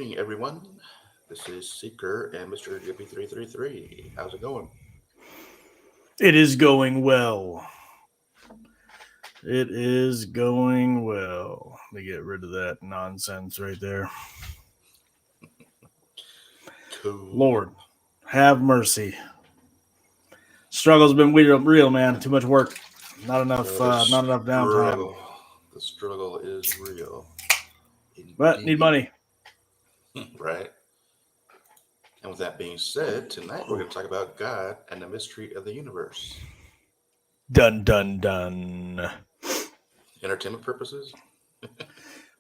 evening, everyone. This is Seeker and Mr. Gippy333. How's it going? It is going well. It is going well. Let me get rid of that nonsense right there. Cool. Lord, have mercy. Struggle's been real, man. Too much work. The Not enough downtime. struggle. The struggle is real. But need Indeed. money. Right? And with that being said, tonight we're going to talk about God and the mystery of the universe. Dun dun dun. Entertainment purposes?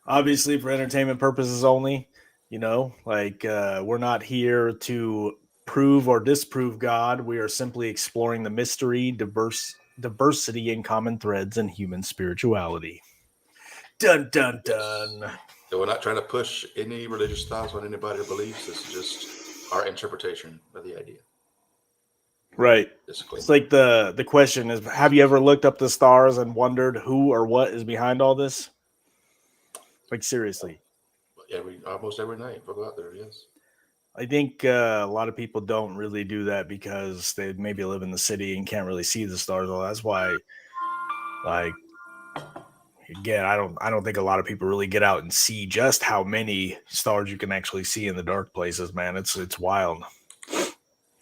Obviously, for entertainment purposes only. We're not here to prove or disprove God. We are simply exploring the mystery, diversity, and common threads in human spirituality. Dun dun Yes. dun. So we're not trying to push any religious thoughts on anybody or beliefs. This is just our interpretation of the idea. Right. Disclaimer. It's like the question is, have you ever looked up the stars and wondered who or what is behind all this? Like, seriously. Almost every night, we'll go out there, yes. I think a lot of people don't really do that because they maybe live in the city and can't really see the stars. Well, that's why, like, again, I don't think a lot of people really get out and see just how many stars you can actually see in the dark places, man. It's wild.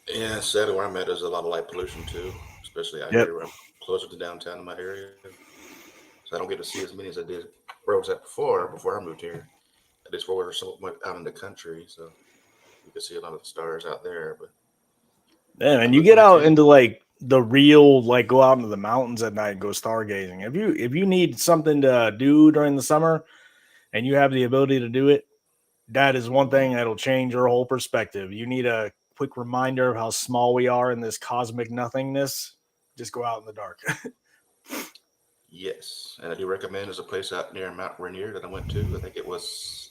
Yeah, sadly, where I'm at, there's a lot of light pollution too, especially out Yep. here. Where I'm closer to downtown in my area, so I don't get to see as many as I did where I was at before I moved here. At least where we were somewhat out in the country, so you could see a lot of the stars out there. But Yeah, I and you moved when get I out can. into like the real, like go out into the mountains at night and go stargazing. If you need something to do during the summer and you have the ability to do it, that is one thing that'll change your whole perspective. You need a quick reminder of how small we are in this cosmic nothingness. Just go out in the dark. Yes, and I do recommend there's a place out near Mount Rainier that I went to. I think it was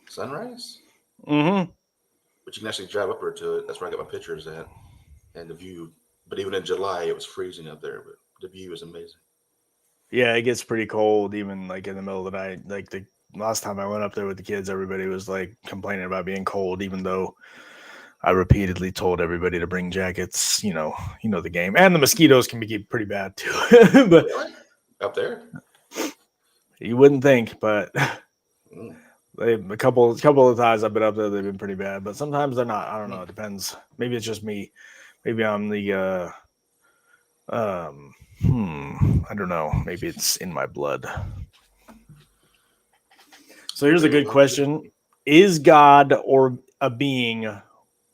Sunrise, Mm-hmm. but you can actually drive up there to it. That's where I got my pictures at, and the view. But even in July, it was freezing up there, but the view is amazing. Yeah, it gets pretty cold even like in the middle of the night. Like the last time I went up there with the kids, everybody was like complaining about being cold, even though I repeatedly told everybody to bring jackets. You know the game, and the mosquitoes can be pretty bad too. But Really? Up there? you wouldn't think, but Mm. a couple of times I've been up there, they've been pretty bad. But sometimes they're not. I don't Mm. know. It depends. Maybe it's just me. Maybe I'm the um. I don't know. Maybe it's in my blood. So Could here's a very good well be. question: is God or a being,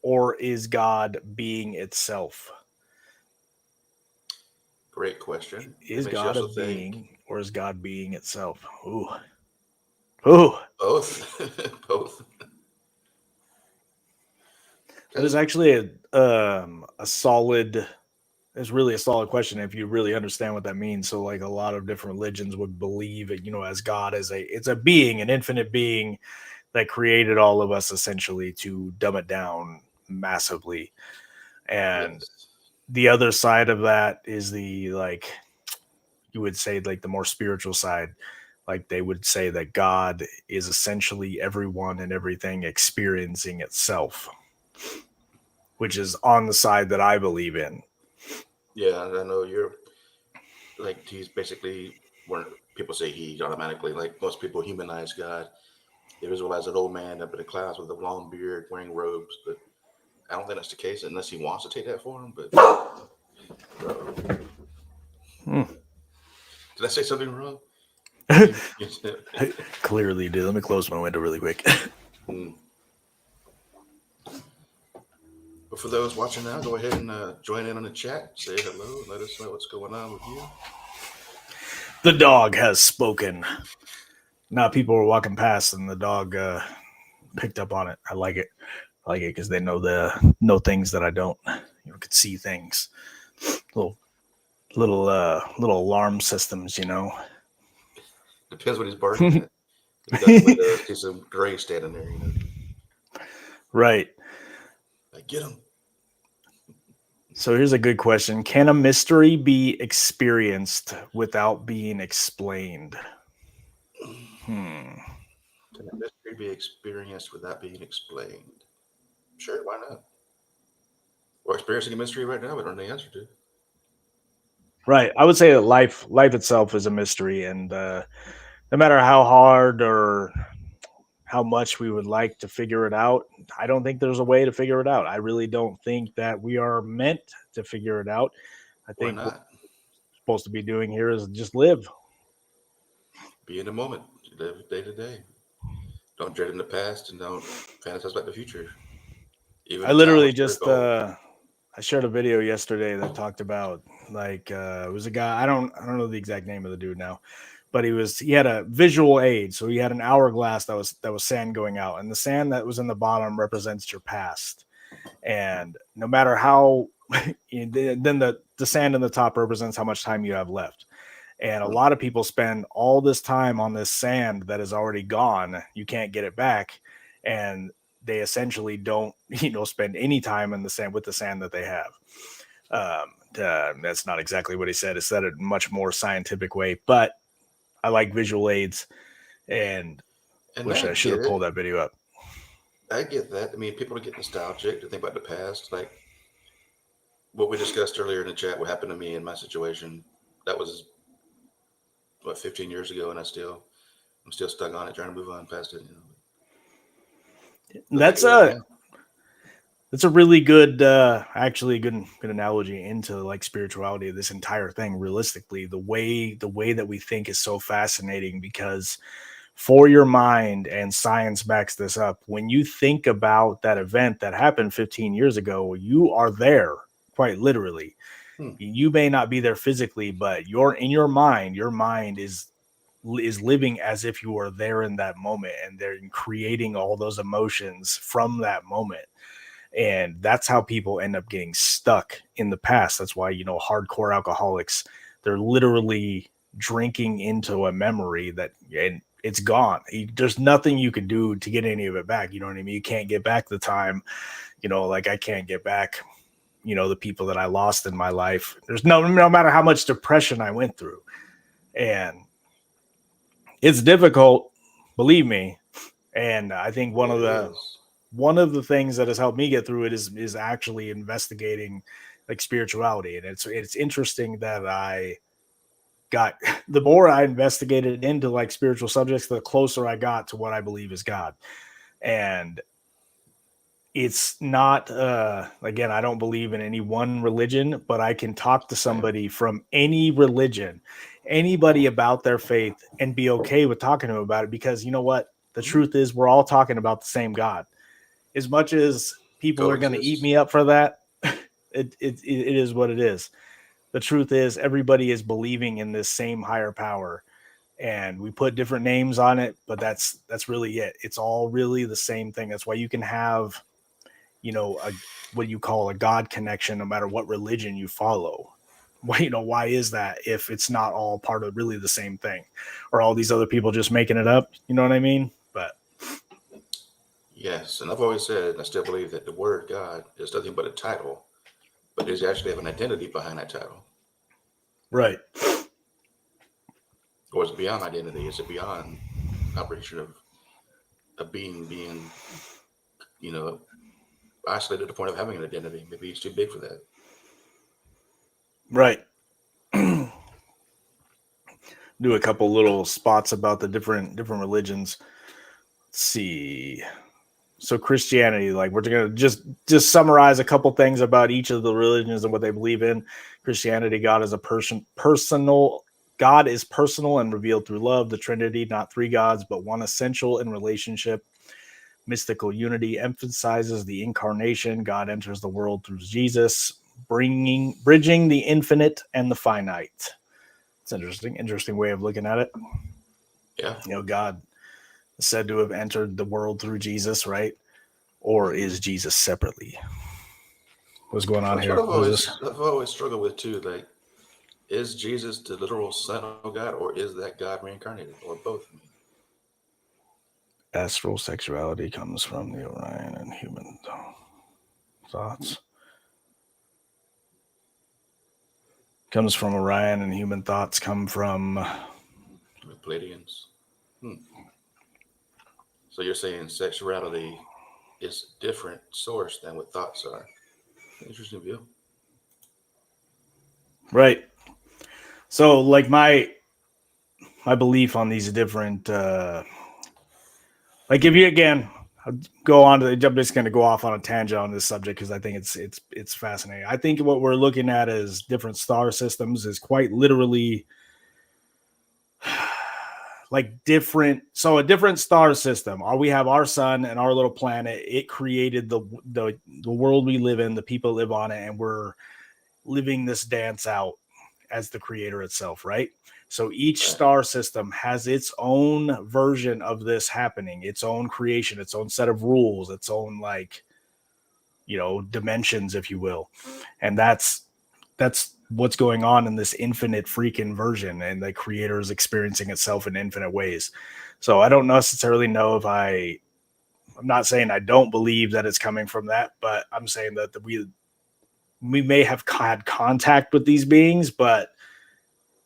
or is God being itself? Great question. It Is makes you God a also think being, or is God being itself? Ooh, ooh. both. Both. That is Because, actually a solid. It's really a solid question if you really understand what that means. So, like a lot of different religions would believe it, as God as it's a being, an infinite being that created all of us essentially to dumb it down massively. And yes. the other side of that is the like you would say like the more spiritual side. Like they would say that God is essentially everyone and everything experiencing itself, which is on the side that I believe in. Yeah, I know you're like, he's basically, when people say he automatically, like most people humanize God. They visualize an old man up in the clouds with a long beard wearing robes, but I don't think that's the case unless he wants to take that form. But, bro, Hmm. did I say something wrong? Clearly, dude. Let me close my window really quick. Mm. But for those watching now, go ahead and join in on the chat. Say hello. Let us know what's going on with you. The dog has spoken. Now people were walking past, and the dog picked up on it. I like it. I like it because they know things that I don't. Could see things. Little little alarm systems. Depends what he's barking at. If he definitely does see some gray standing there, Right. like get him. So here's a good question: can a mystery be experienced without being explained? Hmm. Can a mystery be experienced without being explained? Sure, why not? We're experiencing a mystery right now. We don't know the answer to. Right. I would say that life itself is a mystery, and no matter how hard or how much we would like to figure it out, I don't think there's a way to figure it out. I really don't think that we are meant to figure it out. I Why think what not? we're supposed to be doing here is just live. Be in the moment. Live day to day. Don't dread in the past and don't fantasize about the future. Even I the literally towers are just gold. I shared a video yesterday that talked about like it was a guy, I don't know the exact name of the dude now, but he had a visual aid. So he had an hourglass that was sand going out, and the sand that was in the bottom represents your past. And no matter how then the sand in the top represents how much time you have left. And a Hmm. lot of people spend all this time on this sand that is already gone. You can't get it back. And they essentially don't, spend any time in the sand with the sand that they have. That's not exactly what he said. He said it in a much more scientific way, but I like visual aids and And wish I I should get have pulled it. that video up. I get that. I mean, people to get nostalgic, to think about the past. Like what we discussed earlier in the chat, what happened to me in my situation. That was, what, 15 years ago, and I'm still stuck on it, trying to move on past it. But think That's about it a now. That's a really good, actually good analogy into like spirituality. This entire thing, realistically, the way that we think is so fascinating because for your mind, and science backs this up. When you think about that event that happened 15 years ago, you are there, quite literally. Hmm. You may not be there physically, but you're in your mind. Your mind is living as if you are there in that moment, and they're creating all those emotions from that moment. And that's how people end up getting stuck in the past. That's why, hardcore alcoholics, they're literally drinking into a memory that, and it's gone. There's nothing you can do to get any of it back. You know what I mean? You can't get back the time, like I can't get back, the people that I lost in my life. There's no matter how much depression I went through. And it's difficult, believe me. And I think one Yeah, of it the is. one of the things that has helped me get through it is actually investigating like spirituality. And it's interesting that I got the more I investigated into like spiritual subjects, the closer I got to what I believe is God. And it's not again, I don't believe in any one religion, but I can talk to Same. somebody from any religion, anybody about their faith, and be okay with talking to them about it, because you know what, the Mhm. truth is we're all talking about the same God. As much as people are going to eat Coexist. me up for that, it is what it is. The truth is everybody is believing in this same higher power, and we put different names on it, but that's really it. It's all really the same thing. That's why you can have, a what you call a God connection, no matter what religion you follow. Why is that if it's not all part of really the same thing, or all these other people just making it up? You know what I mean? But Yes, and I've always said, and I still believe that the word God is nothing but a title, but does he actually have an identity behind that title? right, Or is it beyond identity? Is it beyond comprehension of a being, you know, isolated to the point of having an identity? Maybe he's too big for that. right. Do a couple little spots about the different religions. Let's see. So Christianity, like we're gonna just summarize a couple things about each of the religions and what they believe in. Christianity, God is personal and revealed through love. The Trinity, not three gods, but one essential in relationship. Mystical unity emphasizes the incarnation. God enters the world through Jesus, bridging the infinite and the finite. It's interesting way of looking at it. Yeah. God is said to have entered the world through Jesus, right? Or Hmm. is Jesus separately? What's going on That's what here? What is this? I've always struggled with too. Like, is Jesus the literal Son of God, or is that God reincarnated, or both? I mean, Astral sexuality comes from the Orion and human thoughts. Comes from Orion, and human thoughts come from with Palladians. Hmm. So you're saying sexuality is different source than what thoughts are. Interesting view. Right. So like my belief on these different like if you again go on to I'm just going to go off on a tangent on this subject because I think it's fascinating. I think what we're looking at as different star systems is quite literally like different. So a different star system. We have our sun and our little planet. It created the world we live in, the people live on it, and we're living this dance out as the creator itself, right? So each Right. star system has its own version of this happening, its own creation, its own set of rules, its own like, dimensions, if you will. And that's what's going on in this infinite freaking version, and the creator is experiencing itself in infinite ways. So I don't necessarily know if I'm not saying I don't believe that it's coming from that, but I'm saying that we may have had contact with these beings, but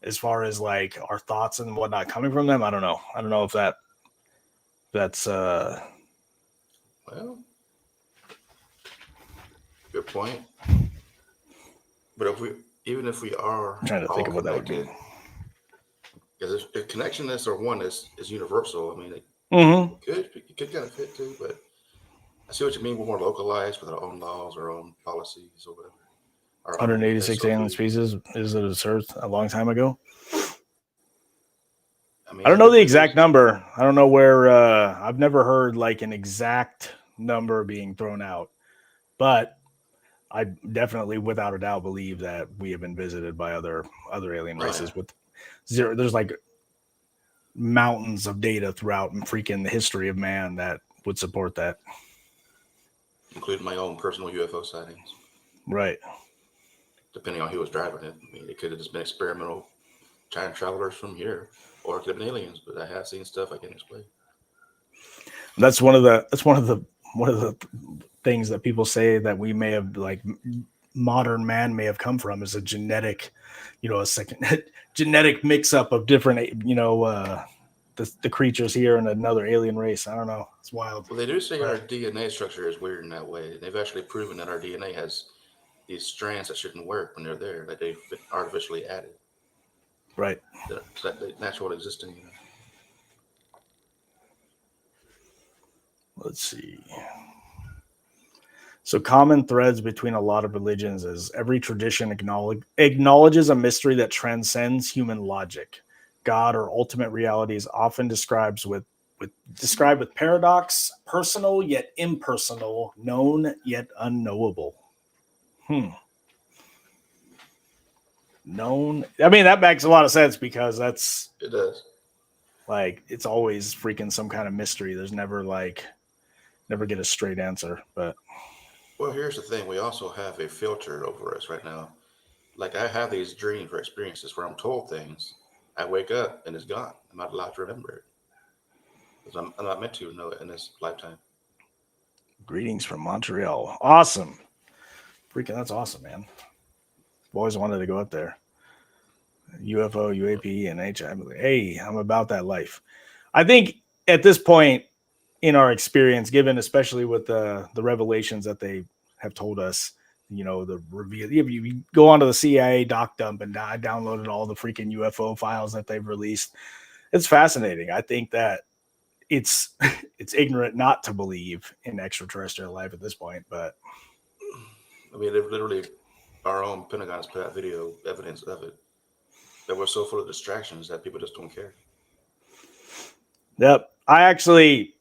as far as like our thoughts and whatnot coming from them, I don't know. I don't know if that's Well, good point. But even if we are I'm trying to all think of what that would mean. connected, because if connectionness or oneness is universal, I mean, Mm-hmm. it could kind of fit too. But I see what you mean. We're more localized with our own laws, our own policies, or whatever. Our own 186 alien SOP. species is it observed a long time ago? I mean, I it's don't know been the pretty exact recent. number. I don't know where. I've never heard like an exact number being thrown out, but I definitely, without a doubt, believe that we have been visited by other alien Oh yeah, races with zero. There's like mountains of data throughout freaking the history of man that would support that. including my own personal UFO sightings. Right. Depending on who was driving it, I mean, it could have just been experimental time travelers from here, or it could have been aliens. But I have seen stuff I can't explain. That's one of the things that people say that we may have like modern man may have come from is a genetic, a second genetic mix up of different, the creatures here and another alien race. I don't know. It's wild. Well, they do say our But DNA structure is weird in that way. They've actually proven that our DNA has these strands that shouldn't work when they're there, that they've been artificially added, right. that they natural existing. Let's see. So common threads between a lot of religions is every tradition acknowledges a mystery that transcends human logic. God or ultimate reality is often described with paradox, personal yet impersonal, known yet unknowable. Known. I mean, that makes a lot of sense because that's It does. like it's always freaking some kind of mystery. There's never get a straight answer. But Well, here's the thing: we also have a filter over us right now. Like I have these dreams or experiences where I'm told things. I wake up and it's gone. I'm not allowed to remember it because I'm not meant to know it in this lifetime. greetings from Montreal. Awesome. Freaking that's awesome, man. I've always wanted to go up there. UFO, UAP, and HI. Hey, I'm about that life. I think at this point in our experience, given especially with the revelations that they have told us, the reveal. You go onto the CIA doc dump, and I downloaded all the freaking UFO files that they've released. It's fascinating. I think that it's it's ignorant not to believe in extraterrestrial life at this point, but I mean, they've literally our own Pentagon has put out video evidence of it. That we're so full of distractions that people just don't care. yep. I actually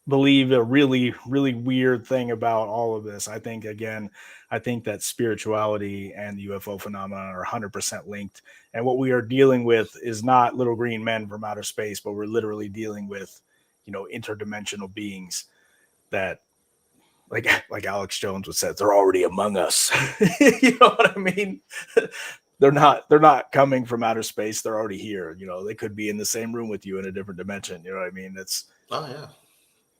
believe a really, really weird thing about all of this. I think that spirituality and the UFO phenomenon are 100% linked. And what we are dealing with is not little green men from outer space, but we're literally dealing with, interdimensional beings that, like Alex Jones would say, they're already among us. You know what I mean? They're not coming from outer space. They're already here. They could be in the same room with you in a different dimension. You know what I mean? Oh yeah,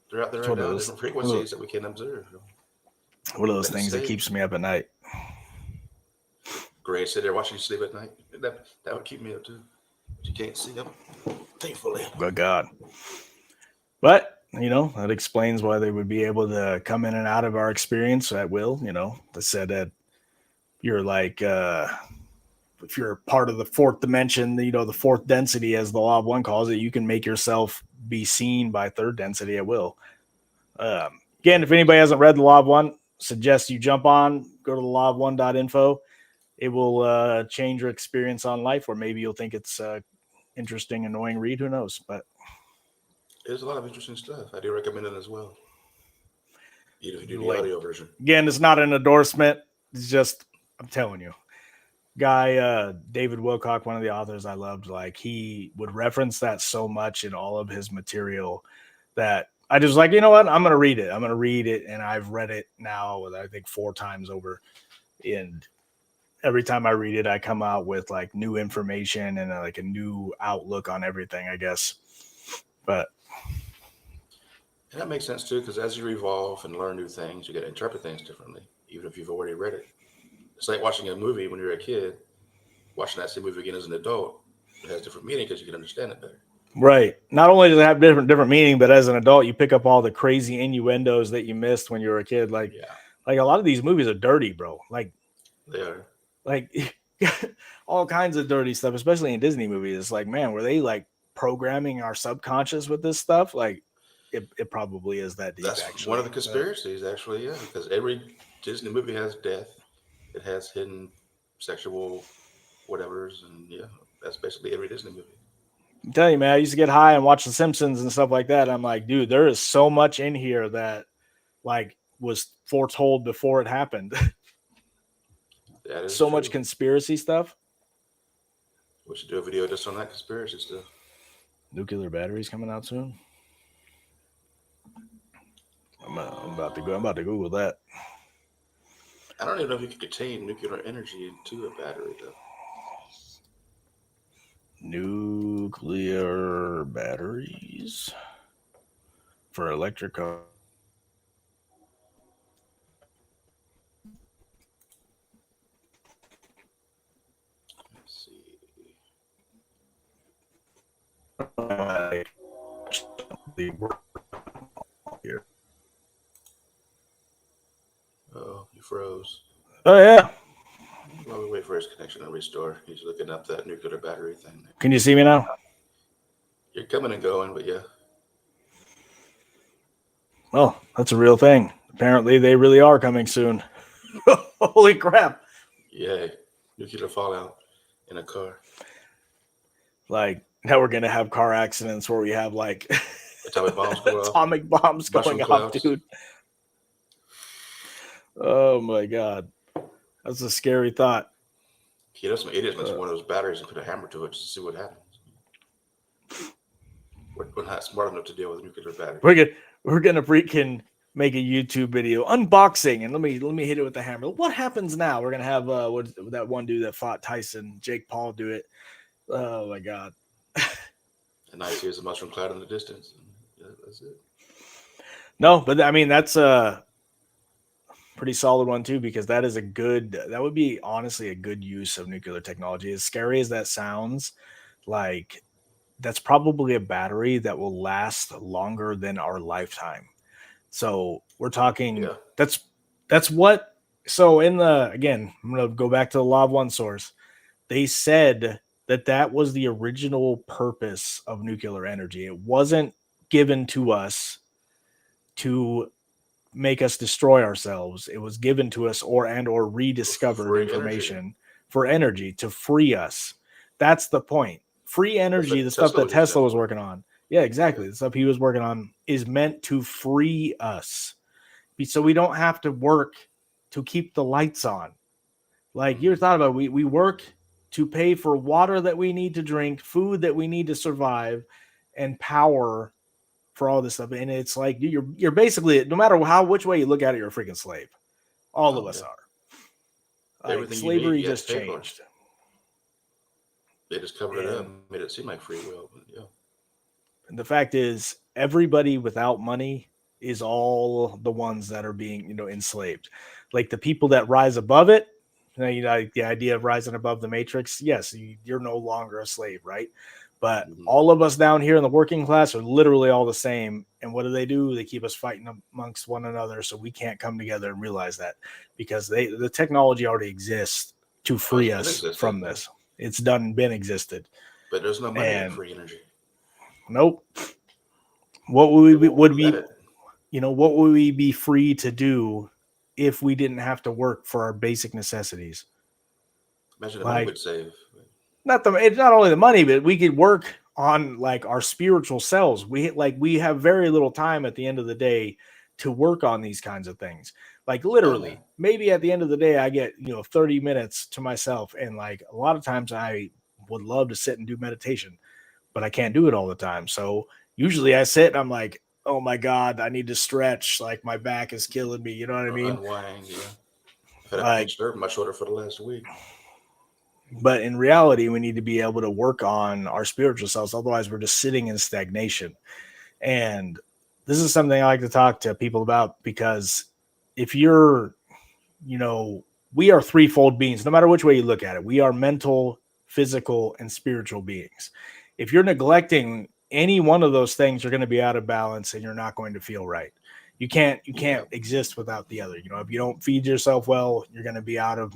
they're out there It's right now, different one of frequencies that we can't observe. those Let it things that stay. keeps me up at night. Gray sit there watching you sleep at night. That would keep me up too. But you can't see them, thankfully. Good God. But that explains why they would be able to come in and out of our experience at will. They said that you're like if you're part of the fourth dimension, the fourth density, as the law of one calls it, you can make yourself be seen by third density at will. Again, if anybody hasn't read the law of one, suggest you jump on, go to the law of one.info. It will change your experience on life, or maybe you'll think it's interesting, annoying read. Who knows? But There's a lot of interesting stuff. I do recommend it as well. Even if you do the like audio version. again, it's not an endorsement. It's just I'm telling you. Guy David Wilcock, one of the authors I loved, like he would reference that so much in all of his material that I just like, you know what? I'm gonna read it. I'm gonna read it, and I've read it now, I think 4 times over. And every time I read it, I come out with like new information and like a new outlook on everything, I guess. But And that makes sense too, because as you evolve and learn new things, you get to interpret things differently, even if you've already read it. It's like watching a movie when you're a kid, watching that same movie again as an adult. It has different meaning because you can understand it better. right, not only does it have different meaning, but as an adult, you pick up all the crazy innuendos that you missed when you were a kid. Like Yeah, a lot of these movies are dirty, bro. they are. Like all kinds of dirty stuff, especially in Disney movies. It's like, man, were they like programming our subconscious with this stuff? Like, it probably is that deep, That's one actually. of the conspiracies, actually. Yeah, because every Disney movie has death. It has hidden sexual whatevers, and yeah, that's basically every Disney movie. I'm telling you, man, I used to get high and watch The Simpsons and stuff like that. I'm like, dude, there is so much in here that like was foretold before it happened. That is So much true. conspiracy stuff. We should do a video just on that conspiracy stuff. Nuclear batteries coming out soon. I'm about to go. I'm about to Google that. I don't even know if you can contain nuclear energy into a battery, though. Nuclear batteries for electric car. Let's see. Oh, you froze. Oh yeah. While we wait for his connection to restore, he's looking up that nuclear battery thing there. Can you see me now? You're coming and going, but yeah. Well, that's a real thing. Apparently, they really are coming soon. Holy crap! Yay. Nuclear fallout in a car. Like now, we're gonna have car accidents where we have like Atomic bombs go off. atomic bombs Mushroom going off, clouds. dude. Oh my god, that's a scary thought. He does some idiots mess with one of those batteries and put a hammer to it just to see what happens. We're not smart enough to deal with a nuclear battery. We're gonna freaking make a YouTube video unboxing, and let me hit it with the hammer. What happens now? We're gonna have what that one dude that fought Tyson, Jake Paul, do it. Oh my god. And now he sees a mushroom cloud in the distance. Yeah, that's it. No, but I mean that's a pretty solid one too, because that would be honestly a good use of nuclear technology. As scary as that sounds, like that's probably a battery that will last longer than our lifetime. So we're talking Yeah. that's what. So I'm gonna go back to the law of one source. They said that was the original purpose of nuclear energy. It wasn't given to us to make us destroy ourselves. It was given to us or rediscovered Free information energy. for energy to free us. That's the point. Free That's energy, what the stuff Tesla that was using Tesla that was for. working on. Yeah, exactly. Yeah. The stuff he was working on is meant to free us. So we don't have to work to keep the lights on. Like you thought about it, we work to pay for water that we need to drink, food that we need to survive, and power for all this stuff. And it's like you're basically, no matter which way you look at it, you're a freaking slave. All of Oh, us yeah. are. Like Everything you need, slavery you have just to pay for. changed. They just covered it up, And made it seem like free will. But yeah. the fact is, everybody without money is all the ones that are being, enslaved. Like the people that rise above it, like the idea of rising above the matrix. Yes, you're no longer a slave, right? But Mhm. all of us down here in the working class are literally all the same. And what do? They keep us fighting amongst one another, so we can't come together and realize that, because the technology already exists to Oh, it's free been us existed, from yeah. this. It's been existed. But there's no money in And free energy. nope. What would we They be, won't would let be it. what would we be free to do if we didn't have to work for our basic necessities? Imagine the money Like, would save. it's not only the money, but we could work on like our spiritual selves. We have very little time at the end of the day to work on these kinds of things. Like Oh yeah. literally, maybe at the end of the day I get, 30 minutes to myself, and like a lot of times I would love to sit and do meditation, but I can't do it all the time. So usually I sit and I'm like, "Oh my god, I need to stretch, like my back is killing me." You know what I Or mean? unwind, yeah. I've had a Like, pinched nerve in my shoulder for the last week. but in reality, we need to be able to work on our spiritual selves. Otherwise, we're just sitting in stagnation. And this is something I like to talk to people about, because if you're, you know, we are threefold beings, no matter which way you look at it. We are mental, physical, and spiritual beings. If you're neglecting any one of those things, you're going to be out of balance and you're not going to feel right. You can't Yeah. exist without the other. If you don't feed yourself well, you're going to be out of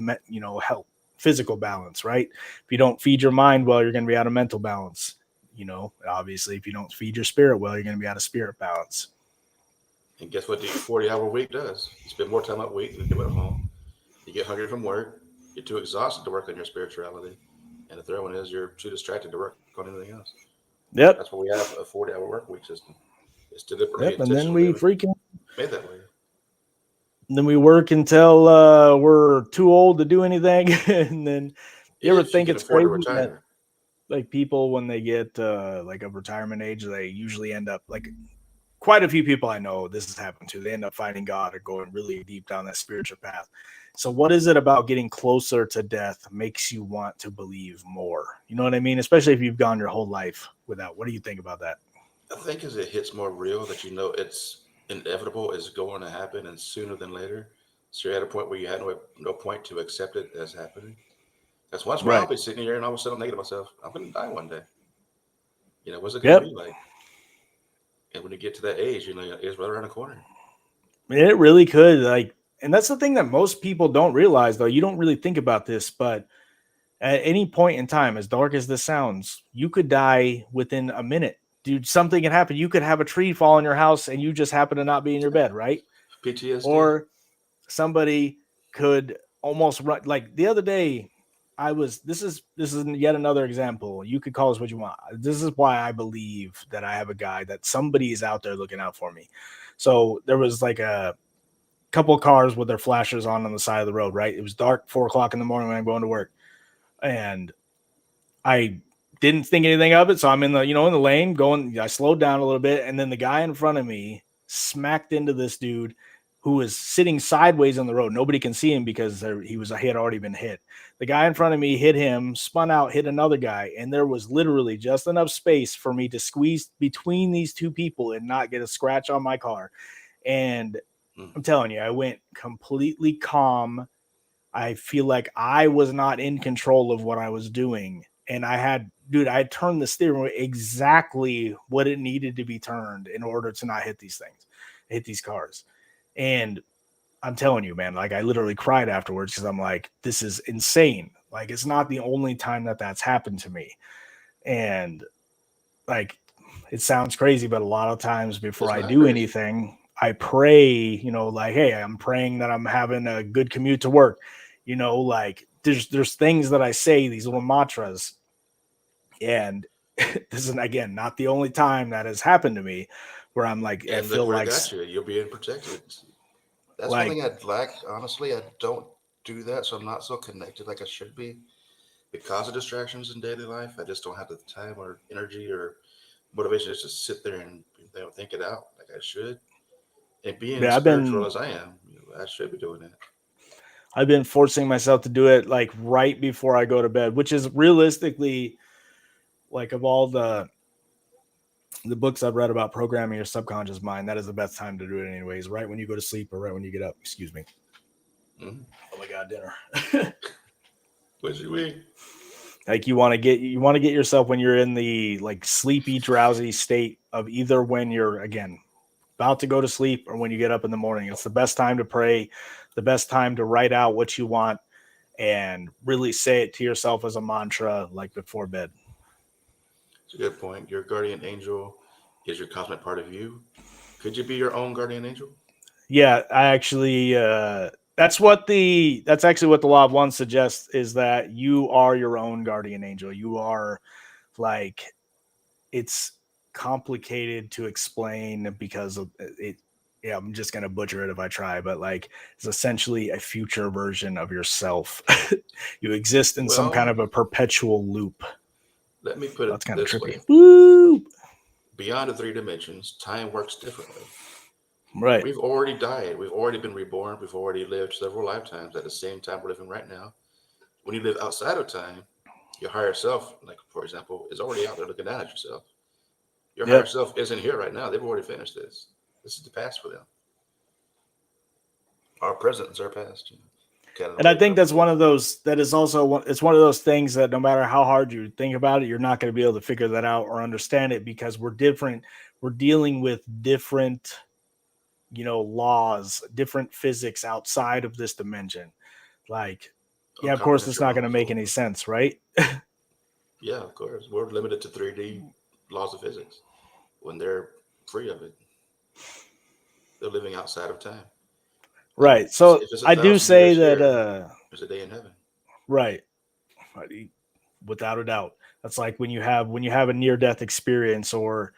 health, physical balance, right? If you don't feed your mind well, you're going to be out of mental balance. Obviously, if you don't feed your spirit well, you're going to be out of spirit balance. And guess what the 40-hour week does? You spend more time at week than you do at home. You get hungry from work. You're too exhausted to work on your spirituality. And the third one is you're too distracted to work on anything else. That's Yep. why we have a 40-hour work week system. It's deliberately, Yep. And then intentionally we freaking made that way. then we work until we're too old to do anything. And then you ever If you think can it's afford to crazy that retire. like people, when they get like a retirement age, they usually end up like, quite a few people I know this has happened to. They end up finding God or going really deep down that spiritual path. So what is it about getting closer to death makes you want to believe more? You know what I mean? Especially if you've gone your whole life without. What do you think about that? I think as it hits more real that you know it's inevitable, is going to happen, and sooner than later. So you're at a point where you had no point to accept it as happening. That's once where I'll Right. be sitting here and all of a sudden I'm thinking to myself, I'm going to die one day. What's it going to Yep. be like? And when you get to that age, it's right around the corner. It really could, like, and that's the thing that most people don't realize, though. You don't really think about this, but at any point in time, as dark as this sounds, you could die within a minute. Dude, something can happen. You could have a tree fall on your house and you just happen to not be in your bed, right? PTSD. Or somebody could almost run, like the other day. This is yet another example. You could call this what you want. This is why I believe that I have a guy, that somebody is out there looking out for me. So there was like a couple of cars with their flashers on the side of the road, right? It was dark, 4 o'clock in the morning when I'm going to work. And I didn't think anything of it. So I'm in the lane going, I slowed down a little bit. And then the guy in front of me smacked into this dude who was sitting sideways on the road. Nobody can see him because he had already been hit. The guy in front of me hit him, spun out, hit another guy. And there was literally just enough space for me to squeeze between these two people and not get a scratch on my car. And Mm. I'm telling you, I went completely calm. I feel like I was not in control of what I was doing. And I turned the steering wheel exactly what it needed to be turned in order to not hit these cars. And I'm telling you, man, like I literally cried afterwards, because I'm like, this is insane. Like, it's not the only time that that's happened to me. And like, it sounds crazy, but a lot of times before It's I not do crazy. anything, I pray, like, hey, I'm praying that I'm having a good commute to work. Like there's things that I say, these little mantras. And this is, again, not the only time that has happened to me, where I'm like, I And look feel where it like got you. You're being protected. That's one like thing I'd lack. Honestly, I don't do that, so I'm not so connected like I should be because of distractions in daily life. I just don't have the time or energy or motivation just to sit there and think it out like I should. And being yeah, spiritual as I am, I should be doing that. I've been forcing myself to do it like right before I go to bed, which is realistically, like, of all the books I've read about programming your subconscious mind, that is the best time to do it anyways, right when you go to sleep or right when you get up. Excuse me. Mm-hmm. Oh my god, dinner. What you mean? Like you want to get yourself when you're in the like sleepy, drowsy state of either when you're again about to go to sleep or when you get up in the morning. It's the best time to pray, the best time to write out what you want and really say it to yourself as a mantra like before bed. It's a good point. Your guardian angel is your cosmic part of you. Could you be your own guardian angel? Yeah, I actually that's actually what the law of one suggests is that you are your own guardian angel. You are like it's complicated to explain because of it. Yeah, I'm just gonna butcher it if I try, but like it's essentially a future version of yourself. You exist in some kind Well, of a perpetual loop. let me put That's it kind of this trippy. way. Woo! Beyond the three dimensions, time works differently. Right. We've already died. We've already been reborn. We've already lived several lifetimes at the same time we're living right now. When you live outside of time, your higher self, like for example, is already out there looking down at yourself. Your higher Yep. self isn't here right now. They've already finished this. This is the past for them. Our present is our past. Kind of And I wake think up that's again. one of those that is also it's one of those things that no matter how hard you think about it, you're not going to be able to figure that out or understand it because we're different. We're dealing with different, laws, different physics outside of this dimension. Like, yeah, of course, it's not going to make Uncomprehensible. any sense, right? Yeah, of course. We're limited to 3D laws of physics. When they're free of it, they're living outside of time. Like Right. So if it's a I do thousand say years that, here, there's a day in heaven. right, without a doubt, that's like when you have a near death experience or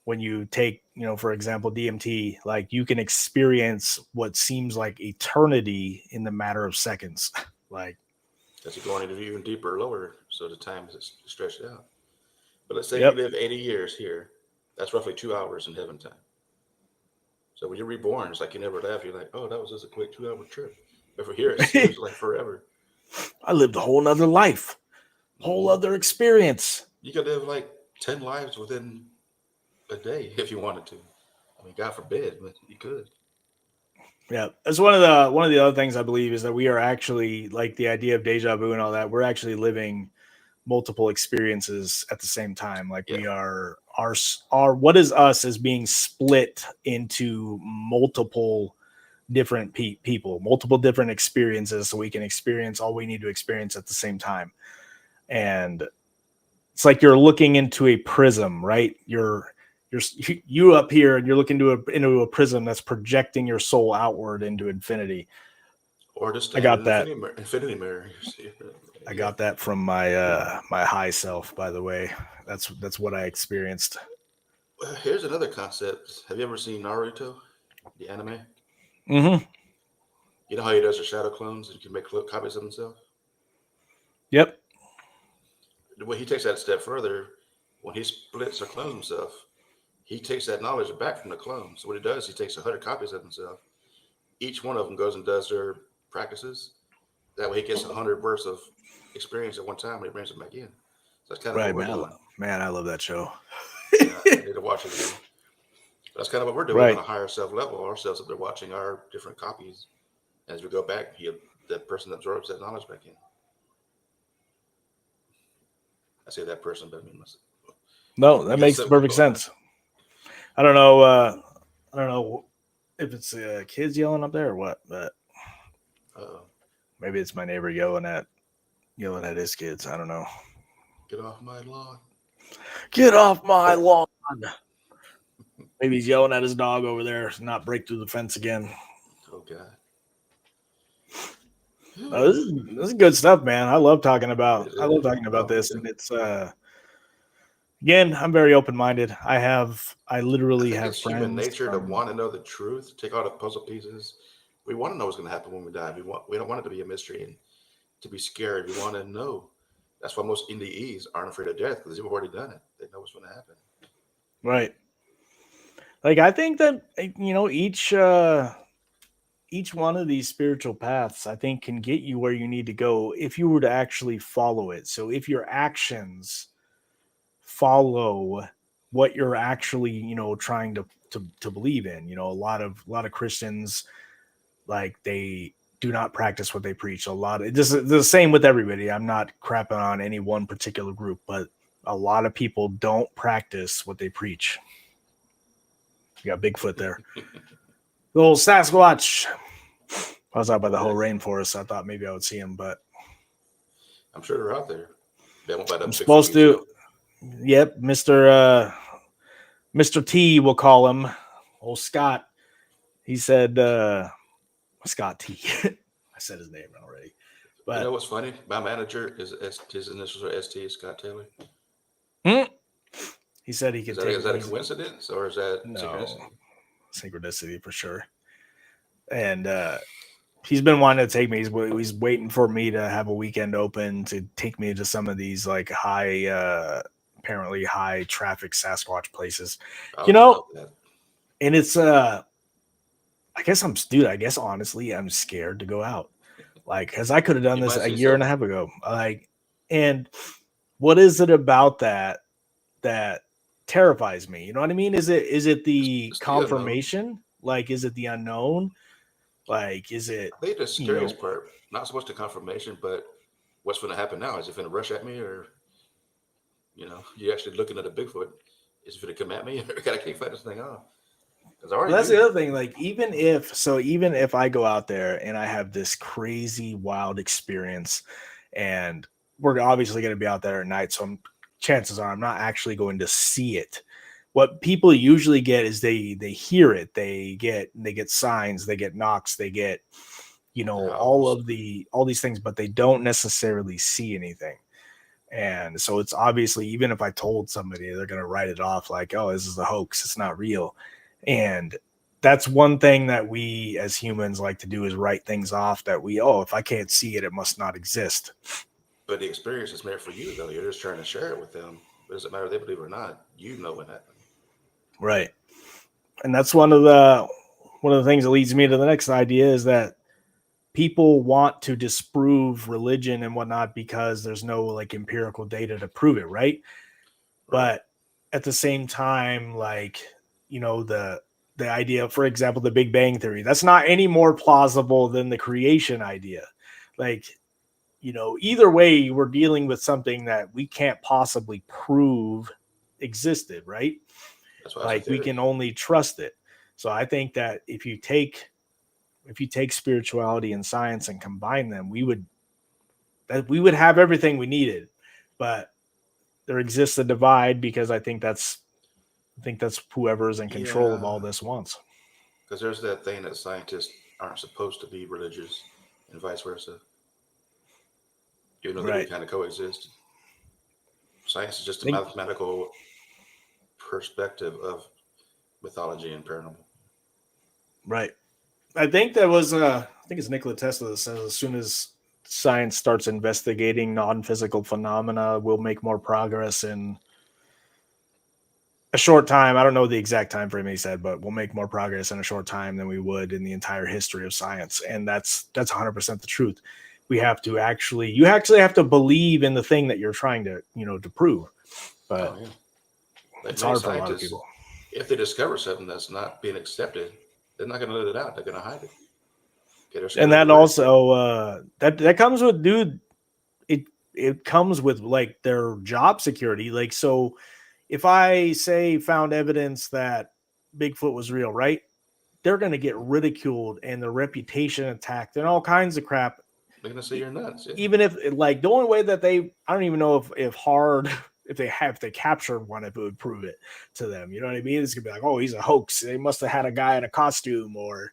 when you take, for example, DMT, like you can experience what seems like eternity in the matter of seconds. Like, That's going into even deeper, lower, so the time is stretched out. But let's say you yep. live 80 years here. That's roughly 2 hours in heaven time. So when you're reborn, it's like you never left. You're like, oh, that was just a quick 2 hour trip. But for here, it seems like forever. I lived a whole nother life, whole Hmm. other experience. You could live like 10 lives within a day if you wanted to. I mean, God forbid, but you could. Yeah, that's one of the other things I believe is that we are actually like the idea of deja vu and all that. We're actually living multiple experiences at the same time. Like Yeah. we are our what is us is being split into multiple different people, multiple different experiences, so we can experience all we need to experience at the same time. And it's like you're looking into a prism, right? You're you up here, and you're looking into a prism that's projecting your soul outward into infinity. Or just I stand in got an that. infinity mirror. I Yeah. got that from my high self, by the way. That's what I experienced. Well, here's another concept. Have you ever seen Naruto, the anime? Mm-hmm. You know how he does the shadow clones and can make copies of himself? Yep. When he takes that a step further, when he splits or clones himself, he takes that knowledge back from the clone. So what he does, he takes 100 copies of himself. Each one of them goes and does their practices. That way he gets 100 bursts of experience at one time and he brings them back in. So that's kind of what Right, we're man. doing. I love that show. Yeah, I need to watch it again. That's kind of what we're doing on Right. a higher self level. Ourselves up there watching our different copies as we go back. That person absorbs that knowledge back in. I say that person, but I mean myself. No, We that got makes something perfect going on. sense. I don't know. I don't know if it's kids yelling up there or what, but Uh-oh. maybe it's my neighbor yelling at his kids. I don't know. Get off my lawn. Get off my lawn. Maybe he's yelling at his dog over there, not break through the fence again. Oh God. This is good stuff, man. I love talking It about. I love is. talking about Oh, me this, and too. it's again. I'm very open minded. I I literally think have it's human friends nature to from. want to know the truth, take all the puzzle pieces. We want to know what's going to happen when we die. We don't want it to be a mystery and to be scared. We want to know. That's why most NDEs aren't afraid of death because they've already done it. They know what's going to happen. Right. Like I think that each one of these spiritual paths I think can get you where you need to go if you were to actually follow it. So if your actions follow what you're actually, trying to believe in, a lot of Christians like do not practice what they preach. A lot of this is the same with everybody. I'm not crapping on any one particular group, but a lot of people don't practice what they preach. You got Bigfoot there. The old Sasquatch. I was out by the whole rainforest. So I thought maybe I would see him, but I'm sure they're out there. They won't bite up I'm Bigfoot supposed to. yourself. Yep, Mr. T, we'll call him. Old Scott. He said Scott T. I said his name already. But You know what's funny? My manager is his initials are ST, Scott Taylor. He said he could take. Is that a coincidence or is that synchronicity? Synchronicity for sure. And he's been wanting to take me. He's waiting for me to have a weekend open to take me to some of these like apparently high traffic Sasquatch places. I You would love know, that. and it's I guess honestly, I'm scared to go out. Like, because I could have done You this might a see year and a something. half ago. Like, and what is it about that terrifies me? You know what I mean? Is it the It's the unknown. confirmation? Like, is it the unknown? Like, is it, I think the you know, scariest part, not so much the confirmation, but what's going to happen now? Is it going to rush at me, or you actually looking at a Bigfoot? Is it going to come at me, or can I keep fighting this thing off? Because I well, already that's the knew. other thing. Like, even if I go out there and I have this crazy wild experience, and we're obviously going to be out there at night, so chances are I'm not actually going to see it. What people usually get is they hear it, they get signs, they get knocks, they get The all howls. these things, but they don't necessarily see anything. And so it's obviously, even if I told somebody, they're going to write it off like, oh, this is a hoax, it's not real. And that's one thing that we as humans like to do, is write things off that if I can't see it, it must not exist. But the experience is meant for you, though. You're just trying to share it with them. It doesn't matter if they believe it or not. You know what happened. Right. And that's one of the things that leads me to the next idea, is that people want to disprove religion and whatnot because there's no like empirical data to prove it, right? Right. But at the same time, like, the idea, for example, the Big Bang Theory, that's not any more plausible than the creation idea. Like, either way, we're dealing with something that we can't possibly prove existed, right? That's why it's a Like, we theory. can only trust it. So I think that if you take spirituality and science and combine them, we would have everything we needed. But there exists a divide, because I think that's whoever is in control of Yeah. all this wants. Because there's that thing that scientists aren't supposed to be religious and vice versa, even though they do Right. kind of coexist. Science is just a Think mathematical perspective of mythology and paranormal. right. I think it's Nikola Tesla that says, as soon as science starts investigating non-physical phenomena, we'll make more progress in a short time. I don't know the exact time frame he said, but we'll make more progress in a short time than we would in the entire history of science. And that's 100% the truth. You actually have to believe in the thing that you're trying to prove. Oh But yeah. Like it's many hard for a lot of scientists, people. if they discover something that's not being accepted, they're not going to let it out. They're going to hide it. Okay, they're And scared of the that risk. also that comes with, dude, it comes with like their job security. Like, so if I say found evidence that Bigfoot was real, right? They're going to get ridiculed and their reputation attacked and all kinds of crap. They're going to say you're nuts. Yeah. Even if, like, the only way that I don't even know if hard, if they captured one, if it would prove it to them. You know what I mean? It's gonna be like, oh, he's a hoax. They must have had a guy in a costume, or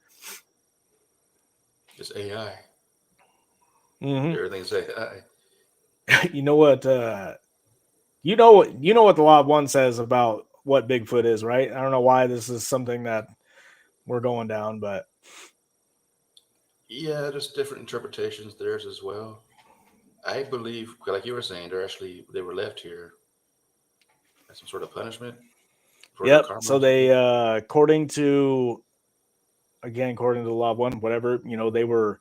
It's AI. Mhm. Everything's AI. you know what? You know what the Law of One says about what Bigfoot is, right? I don't know why this is something that we're going down, but Yeah, there's different interpretations theirs as well. I believe, like you were saying, they were left here as some sort of punishment for their yep. karma So or something. they, according to the Law of One, whatever, they were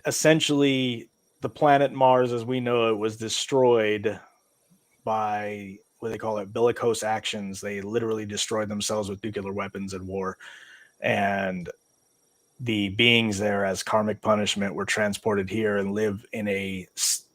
essentially, the planet Mars as we know it was destroyed by, what they call it, bellicose actions. They literally destroyed themselves with nuclear weapons in war. And the beings there as karmic punishment were transported here and live in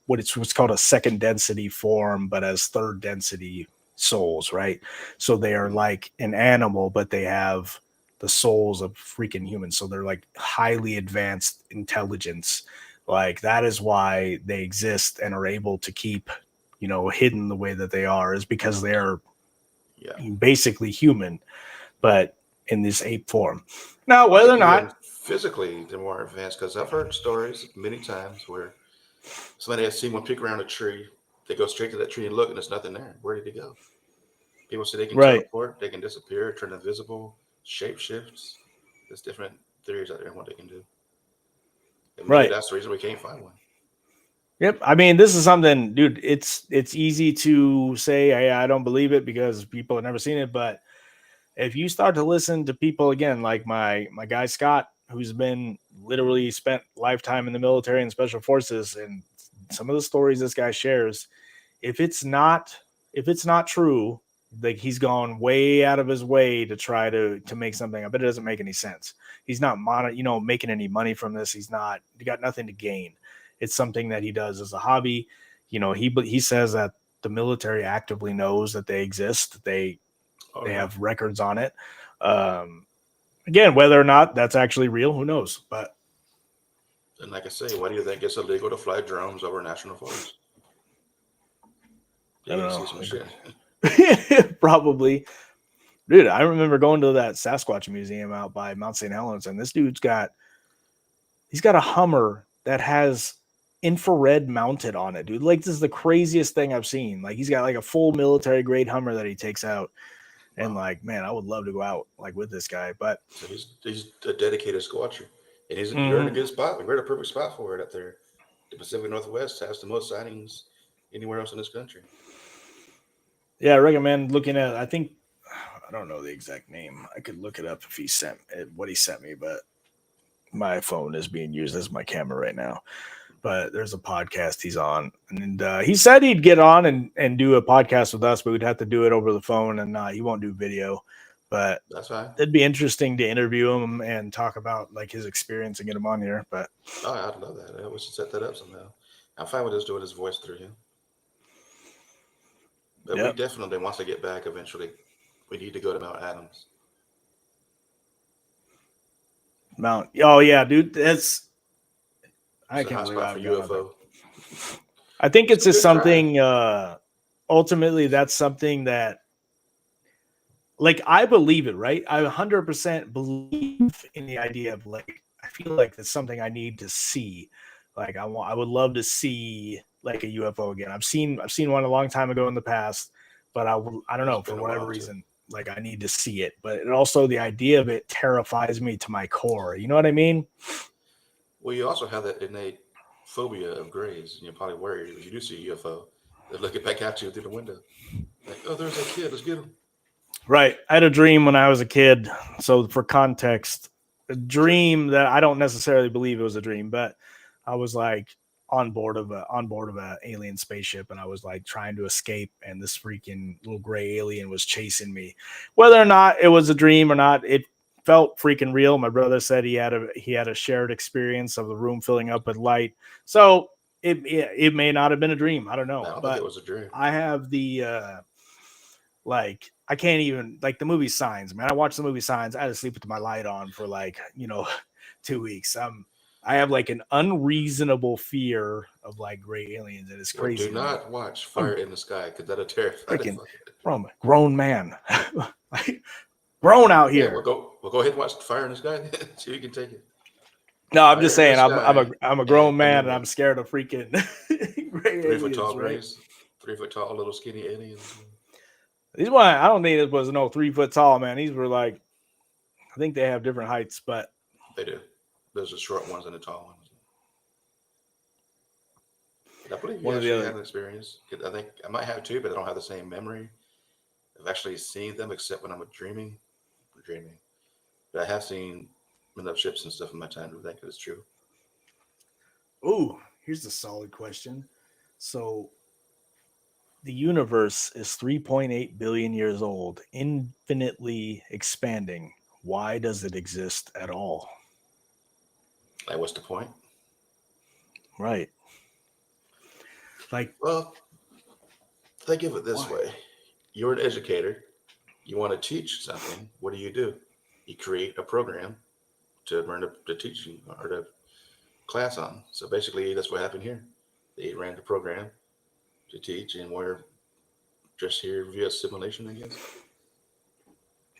what's called a second density form, but as third density souls, right? So they are Mhm. like an animal, but they have the souls of freaking humans. So they're like highly advanced intelligence. Like that is why they exist and are able to keep, hidden the way that they are, is because they're Yeah. basically human, but in this ape form. Now, I whether or think not, even physically they're more advanced because I've heard stories many times where somebody has seen one peek around a tree, they go straight to that tree and look, and there's nothing there. Where did he go? People say they can right, teleport, they can disappear, turn invisible, shape shifts. There's different theories out there on what they can do. And maybe right. that's the reason we can't find one. Yep. I mean, this is something, dude. It's easy to say, hey, I don't believe it because people have never seen it. But if you start to listen to people again, like my guy Scott, who's been literally spent lifetime in the military and special forces, and some of the stories this guy shares, if it's not if it's not true, like he's gone way out of his way to try to make something up. It doesn't make any sense. He's not making any money from this. He got nothing to gain. It's something that he does as a hobby. He says that the military actively knows that they exist. Oh They yeah. have records on it. Um, Again, whether or not that's actually real, who knows? But And like I say, why do you think it's illegal to fly drones over national forests? I You don't can know. see some shit. Probably. Dude, I remember going to that Sasquatch museum out by Mount St. Helens, and this he's got a Hummer that has infrared mounted on it, dude. Like this is the craziest thing I've seen. Like he's got like a full military grade Hummer that he takes out, and Wow. like, man, I would love to go out like with this guy. But So he's a dedicated squatcher. And you're in a mhm. good spot. We're in a perfect spot for it up there. The Pacific Northwest has the most sightings anywhere else in this country. Yeah, I recommend looking at. I think I don't know the exact name. I could look it up if he sent what he sent me, but my phone is being used as my camera right now. But there's a podcast he's on, and he said he'd get on and do a podcast with us, but we'd have to do it over the phone, and he won't do video. But That's fine. it'd be interesting to interview him and talk about like his experience and get him on here. But Oh, I'd love that. We should set that up somehow. I'm fine with us doing his voice through him. But we yep, definitely, once I get back eventually, we need to go to Mount Adams. Mount. Oh yeah, dude, that's I It's a can't hot believe spot I for haven't gone up there. UFO. I think it's Some just good drive. something. Ultimately, that's something that like I believe it, right? I 100% believe in the idea of like I feel like it's something I need to see. Like I would love to see like a UFO again. I've seen one a long time ago in the past, but I don't It's know for been a whatever while too. reason like I need to see it. But it also the idea of it terrifies me to my core. You know what I mean? Well, you also have that innate phobia of grays, and you're probably worried if you do see a UFO, they're looking back at you through the window. Like, oh, there's that kid. Let's get him. Right. I had a dream when I was a kid. So for context, a Sure. dream that I don't necessarily believe it was a dream, but I was like on board of a alien spaceship, and I was like trying to escape, and this freaking little gray alien was chasing me. Whether or not it was a dream or not, it felt freaking real. My brother said he had a shared experience of the room filling up with light. So it may not have been a dream. I don't I know, don't think it but was a dream. I have the like I can't even like the movie Signs, man. I watched the movie Signs. I had to sleep with my light on for like 2 weeks. I have like an unreasonable fear of like gray aliens, and it's Well, do crazy to me. not watch I'm Fire in the Sky because that'll terrify the freaking, fuck. bro, I'm a grown man, like, grown out Yeah, we'll here. go. We'll go ahead and watch Fire in the Sky. So you can take it. No, I'm just Fire in the saying Sky I'm a and grown man, and I'm Commitment. scared of freaking gray 3 foot tall aliens, right? grays. 3 foot tall little skinny aliens. These one I don't think it was no 3 foot tall, man. These were like I think they have different heights, but They do. There's the short ones and the tall ones. But I believe you one of the actually other. had an experience. I think I might have too, but I don't have the same memory of actually seeing them, except when I'm dreaming. Dreaming. But I have seen enough ships and stuff in my time to think it's true. Ooh, here's a solid question. So the universe is 3.8 billion years old, infinitely expanding. Why does it exist at all? Like, what's the point? Right. Like, Well, think of it this why? way: you're an educator. You want to teach something. What do? You create a program to learn to teach you or to class on. So basically, that's what happened here. They ran the program to teach, and we're just here via simulation, I guess.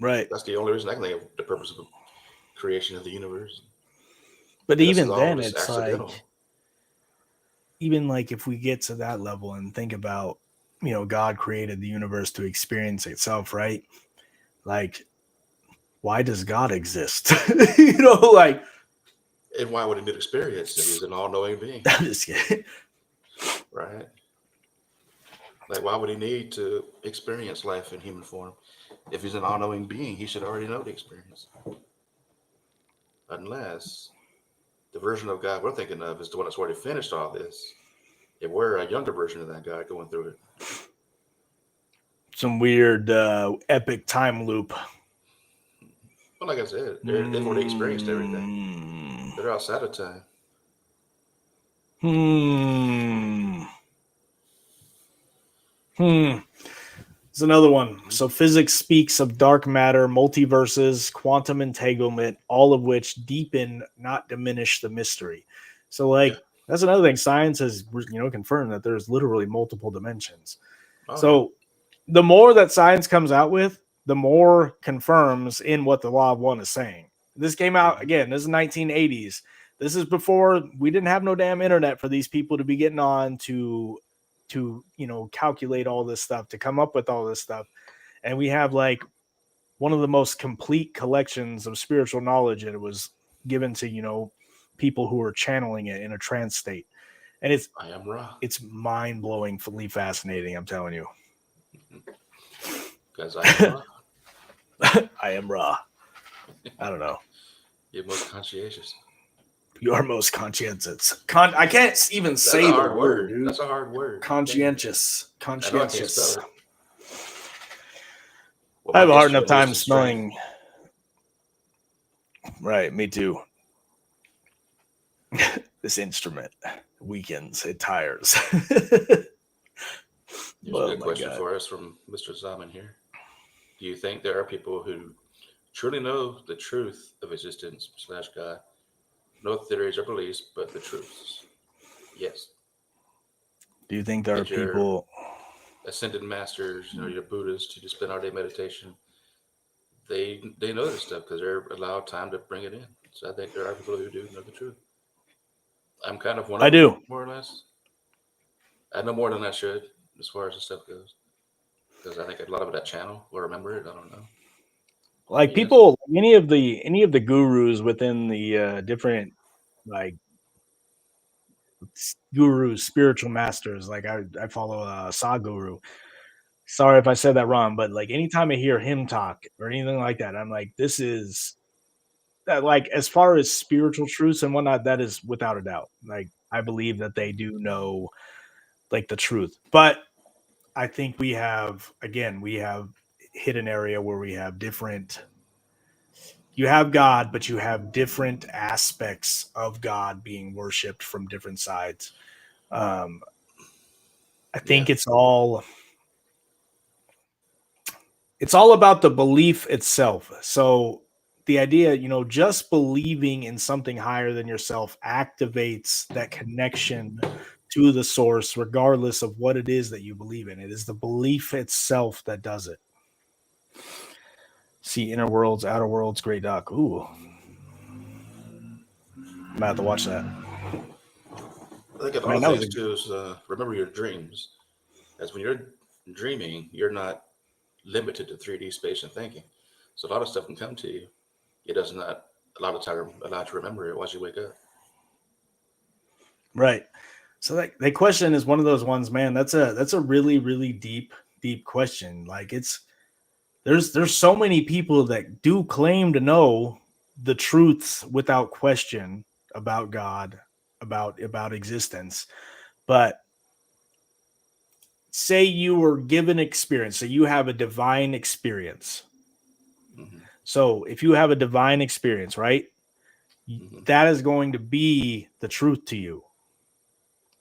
Right. That's the only reason I can think of the purpose of the creation of the universe. But And this is even all then, just it's like, accidental. even like if we get to that level and think about, God created the universe to experience itself, right? Like, why does God exist? Like, And why would he need experience if he's an all-knowing being, I'm just kidding. right? Like, why would he need to experience life in human form? If he's an all-knowing being, he should already know the experience. Unless the version of God we're thinking of is the one that's already finished all this. If we're a younger version of that guy going through it. Some weird epic time loop. But like I said, they've already experienced everything. Hmm. They're outside of time. Hmm. Hmm. It's another one. Mhm. So physics speaks of dark matter, multiverses, quantum entanglement, all of which deepen, not diminish the mystery. So Yeah. like that's another thing. Science has confirmed that there's literally multiple dimensions. Oh, yeah. So the more that science comes out with, the more confirms in what the law of one is saying. This came out Mhm. again. This is 1980s. This is before we didn't have no damn internet for these people to be getting on to calculate all this stuff, to come up with all this stuff. And we have like one of the most complete collections of spiritual knowledge, and it was given to people who are channeling it in a trance state. And it's I am Ra. it's mind-blowingly fascinating, I'm telling you. Because I am Ra. I am Ra. I don't know. You're most conscientious. You are most conscientious. I can't even That's a say the hard word, word. dude. That's a hard word. Conscientious. I know I can't spell Conscientious. it. Well, I my have a hard enough instrument is time the string. smelling. Right, me too. This instrument weakens, it tires. Here's a Oh good my question god. for us from Mr. Zaman here. Do you think there are people who truly know the truth of existence slash God? No theories or beliefs, but the truths. Yes. Do you think there are Get your people? ascended masters, your Buddhists, who just spend all day meditation. They know this stuff because they're allowed time to bring it in. So I think there are people who do know the truth. I'm kind of one I of them, do. more or less. I know more than I should as far as the stuff goes because I think a lot of that channel will remember it. I don't know. Like Yes. people, any of the gurus within the different like gurus, spiritual masters. Like I follow Saguru. Sorry if I said that wrong, but like anytime I hear him talk or anything like that, I'm like, this is that, like, as far as spiritual truths and whatnot, that is without a doubt. Like I believe that they do know like the truth. But I think we have hit an area where we have different, you have God, but you have different aspects of God being worshipped from different sides. Um, I Yeah. think it's all about the belief itself. So the idea, just believing in something higher than yourself activates that connection to the source, regardless of what it is that you believe in. It is the belief itself that does it. See, Inner Worlds, Outer Worlds, Great Doc. Ooh, I'm about to watch that. I think a lot Man, of that was a things too is remember your dreams. As when you're dreaming, you're not limited to 3D space and thinking. So a lot of stuff can come to you. It does not a lot of time allow you to remember it once you wake up. right. So that question is one of those ones, man. That's a really, really deep question. Like there's so many people that do claim to know the truths without question about God, about existence. But say you were given experience, so you have a divine experience. Hmm. So if you have a divine experience, right? That is going to be the truth to you.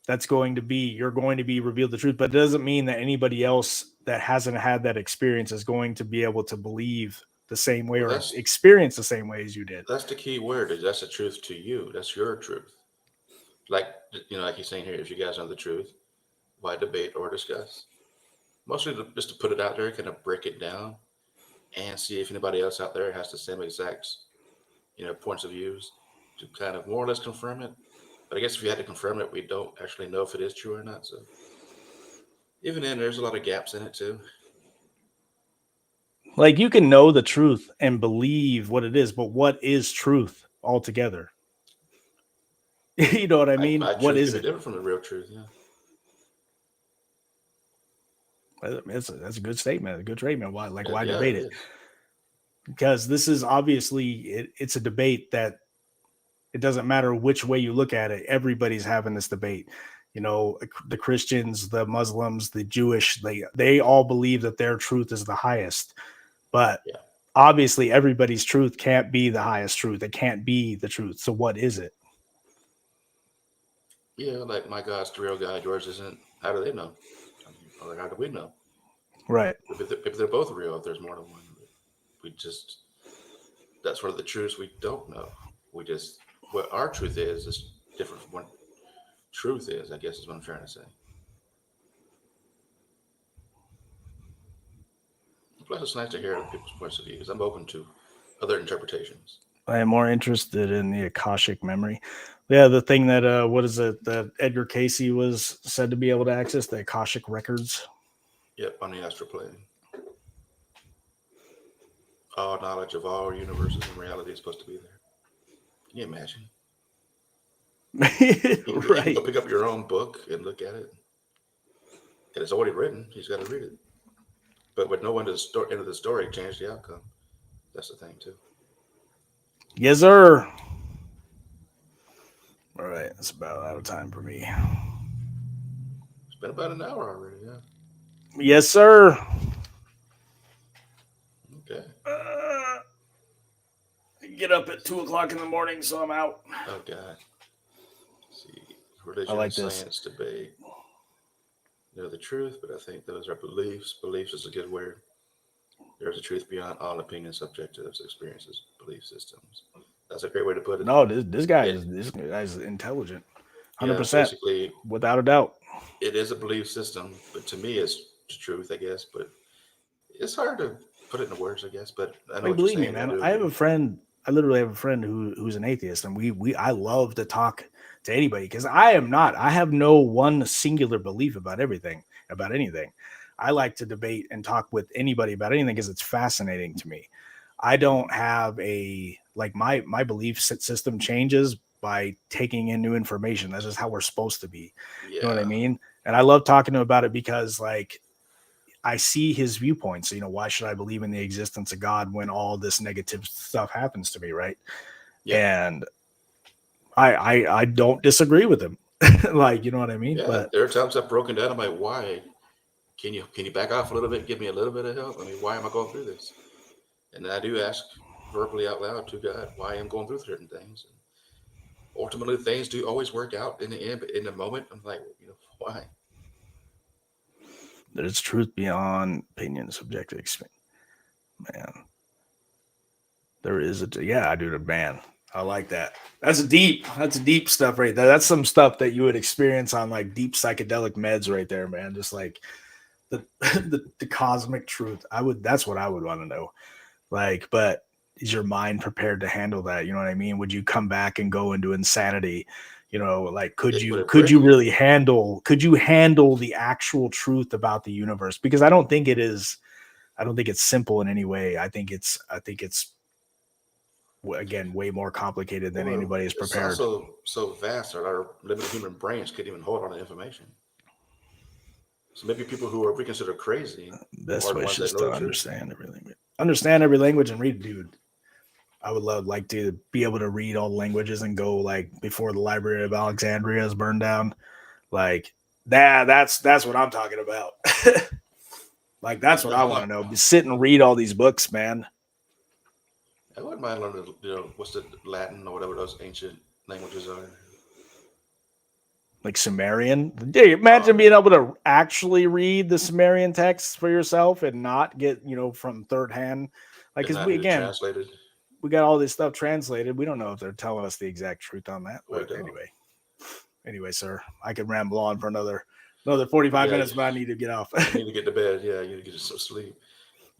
That's going to be, you're going to be revealed the truth, but it doesn't mean that anybody else that hasn't had that experience is going to be able to believe the same way Well, or experience the same way as you did. that's the key word. Is that's the truth to you. That's your truth. Like like he's saying here, if you guys know the truth, why debate or discuss? Mostly just to put it out there, kind of break it down, and see if anybody else out there has the same exact, points of views to kind of more or less confirm it. But I guess if you had to confirm it, we don't actually know if it is true or not. So even then, there's a lot of gaps in it too. Like you can know the truth and believe what it is, but what is truth altogether? You know what I mean? What Truth is could be it? different from the real truth. Yeah. That's a good statement. A good statement. Why, why Yeah, debate it it? is. Because this is obviously it's a debate that it doesn't matter which way you look at it. Everybody's having this debate. The Christians, the Muslims, the Jewish, they all believe that their truth is the highest. But Yeah. obviously everybody's truth can't be the highest truth. It can't be the truth. So what is it? Yeah, like my God's the real God, yours isn't. How do they know? I mean, or how do we know? Right. If they're both real, if there's more than one, we just, that's one of the truths we don't know. We just, what our truth is different from what truth is, I guess is what I'm trying to say. Plus, it's nice to hear other people's points of view because I'm open to other interpretations. I am more interested in the Akashic memory. Yeah, the thing that what is it that Edgar Casey was said to be able to access, the Akashic records. Yep, on the astral plane. All knowledge of all universes and reality is supposed to be there. Can you imagine? You can go Right. pick up your own book and look at it. And it's already written. He's got to read it. But with no one to the end of the story, change the outcome. That's the thing, too. Yes, sir. All right, it's about out of time for me. It's been about an hour already, yeah. Yes, sir. Okay. Get up at 2 o'clock in the morning, so I'm out. Oh, God. Let's see. I Religion and like this. science debate. Know the truth, but I think those are beliefs. Beliefs is a good word. There's a truth beyond all opinions, subjectives, experiences, belief systems. That's a great way to put it. No, this guy is intelligent, Yeah, 100%, basically, without a doubt. it is a belief system, but to me, it's the truth, I guess. But it's hard to put it into words, I guess. But I know Like, what you're believe me, saying. I man. do I have agree. a friend. I literally have a friend who's an atheist, and I love to talk to anybody because I am not. I have no one singular belief about everything, about anything. I like to debate and talk with anybody about anything because it's fascinating to me. I don't have a like my belief system changes by taking in new information. That's just how we're supposed to be. You know what I Yeah, mean? And I love talking to him about it because like I see his viewpoints. Why should I believe in the existence of God when all this negative stuff happens to me, right? yeah, And I don't disagree with him. Like, you know what I mean? yeah. But There are times I've broken down. I'm like, why? Can you back off a little bit? Give me a little bit of help. I mean, why am I going through this? And I do ask verbally out loud to God why I'm going through certain things. And ultimately, things do always work out in the end. But in the moment, I'm like, why? there's truth beyond opinion, subjective experience. Man, there is yeah, I do. Man, I like that. That's deep stuff right there. That's some stuff that you would experience on like deep psychedelic meds right there, man. Just like the the cosmic truth. That's what I would want to know. Like, but is your mind prepared to handle that? You know what I mean? Would you come back and go into insanity? Like Would it could break you you? really handle the actual truth about the universe? Because I don't think it's simple in any way. I think it's again way more complicated than Well, anybody is it's prepared. also so vast that our limited human brains couldn't even hold on to information. So maybe people who are we consider crazy are Best the way is ones that just know to the truth. understand every language and read, dude. I would like to be able to read all the languages and go like before the Library of Alexandria is burned down. Like that's what I'm talking about. Like that's what I want to know. Sit and read all these books, man. I wouldn't mind learning, what's the Latin or whatever those ancient languages are. Like Sumerian. Dude, imagine Oh, being able to actually read the Sumerian texts for yourself and not get, from third hand. Like, and because not we, need it again, translated. we got all this stuff translated. We don't know if they're telling us the exact truth on that. We But don't. anyway, sir, I could ramble on for another 45 Yeah, minutes, but I need to get off. you need to get to bed. Yeah, you need to get some sleep. Do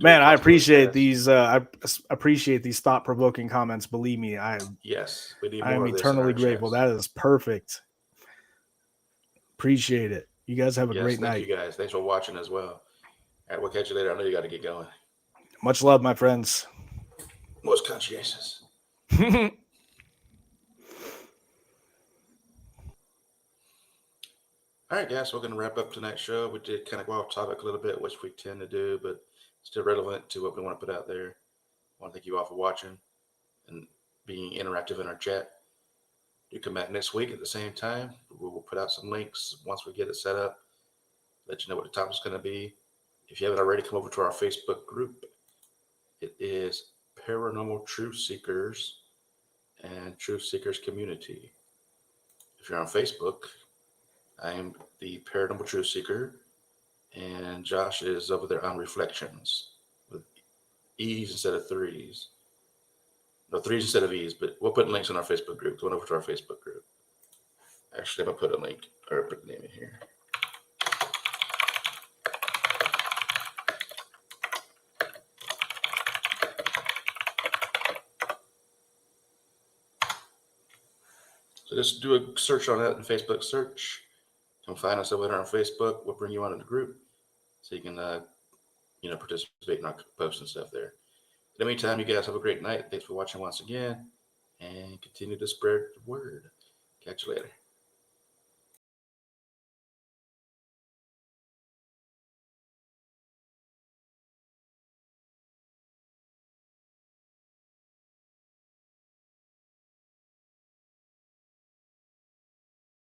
it Man, I fast, do it appreciate fast. these. I appreciate these thought provoking comments. Believe me, Yes, we need I more am of this in our eternally grateful. chats. That is perfect. Appreciate it. You guys have a Yes, great thank you night. guys. Thanks for watching as well. All right, we'll catch you later. I know you got to get going. Much love, my friends. Most conscientious. All right, guys, we're going to wrap up tonight's show. We did kind of go off topic a little bit, which we tend to do, but still relevant to what we want to put out there. I want to thank you all for watching and being interactive in our chat. You come back next week at the same time. We will put out some links once we get it set up, let you know what the topic's going to be. If you haven't already, come over to our Facebook group. It is Paranormal Truth Seekers and Truth Seekers Community. If you're on Facebook, I am the Paranormal Truth Seeker, and Josh is over there on Reflections with E's instead of threes. No, threes instead of E's, but we'll put links in our Facebook group. Go over to our Facebook group. Actually, I'm going to put a link or put the name in here. So just do a search on that in Facebook search. Come find us over there on Facebook. We'll bring you onto the group so you can, participate in our posts and stuff there. In the meantime, you guys have a great night. Thanks for watching once again, and continue to spread the word. Catch you later.